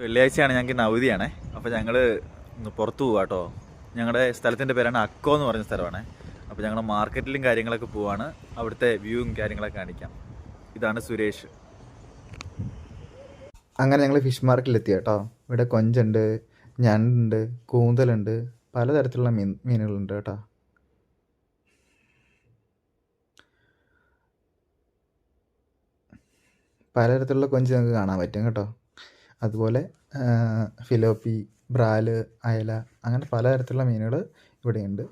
വെള്ളിയാഴ്ചയാണ് ഞങ്ങൾക്ക് ഇന്ന് അവധിയാണേ. അപ്പോൾ ഞങ്ങൾ പുറത്തു പോവാ കേട്ടോ. ഞങ്ങളുടെ സ്ഥലത്തിൻ്റെ പേരാണ് അക്കോ എന്ന് പറഞ്ഞ സ്ഥലമാണ്. അപ്പോൾ ഞങ്ങൾ മാർക്കറ്റിലും കാര്യങ്ങളൊക്കെ പോവാണ്. അവിടുത്തെ വ്യൂവും കാര്യങ്ങളൊക്കെ കാണിക്കാം. ഇതാണ് സുരേഷ്. അങ്ങനെ ഞങ്ങൾ ഫിഷ് മാർക്കറ്റിലെത്തി കേട്ടോ. ഇവിടെ കൊഞ്ചുണ്ട്, ഞണ്ടുണ്ട്, കൂന്തലുണ്ട്, പലതരത്തിലുള്ള മീനുകളുണ്ട് കേട്ടോ. പലതരത്തിലുള്ള കൊഞ്ച് നമുക്ക് കാണാൻ പറ്റും കേട്ടോ. അതുപോലെ ഫിലോപ്പി, ബ്രാല്, അയല, അങ്ങനെ പലതരത്തിലുള്ള മീനുകൾ ഇവിടെയുണ്ട്.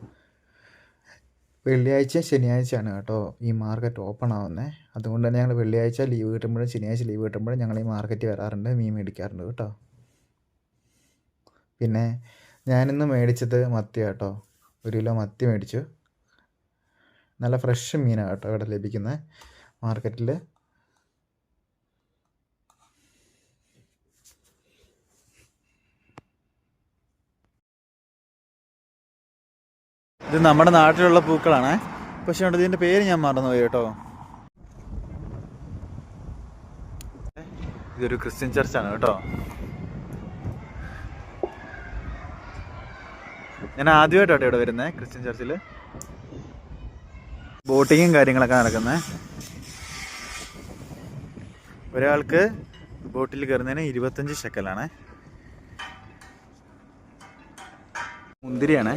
വെള്ളിയാഴ്ചയും ശനിയാഴ്ചയാണ് കേട്ടോ ഈ മാർക്കറ്റ് ഓപ്പൺ ആവുന്നത്. അതുകൊണ്ട് തന്നെ ഞങ്ങൾ വെള്ളിയാഴ്ച ലീവ് കിട്ടുമ്പോഴും ശനിയാഴ്ച ലീവ് കിട്ടുമ്പോഴും ഞങ്ങൾ ഈ മാർക്കറ്റിൽ വരാറുണ്ട്, മീൻ മേടിക്കാറുണ്ട് കേട്ടോ. പിന്നെ ഞാനിന്ന് മേടിച്ചത് മത്തി കേട്ടോ. 1 കിലോ മത്തി മേടിച്ചു. നല്ല ഫ്രഷ് മീനാണ് കേട്ടോ ഇവിടെ ലഭിക്കുന്നത് മാർക്കറ്റിൽ. ഇത് നമ്മുടെ നാട്ടിലുള്ള പൂക്കളാണ്. പക്ഷേ ഇതിൻ്റെ പേര് ഞാൻ മറന്നുപോയി കേട്ടോ. ഇതൊരു ക്രിസ്ത്യൻ ചർച്ചാണ് കേട്ടോ. ഞാൻ ആദ്യമായിട്ടാണ് ഇവിടെ വരുന്നത് ക്രിസ്ത്യൻ ചർച്ചിൽ. ബോട്ടിങ്ങും കാര്യങ്ങളൊക്കെ നടക്കുന്നത്. ഒരാൾക്ക് ബോട്ടിൽ കയറുന്നതിന് 25 ശെക്കലാണ്. മുന്തിരിയാണ്.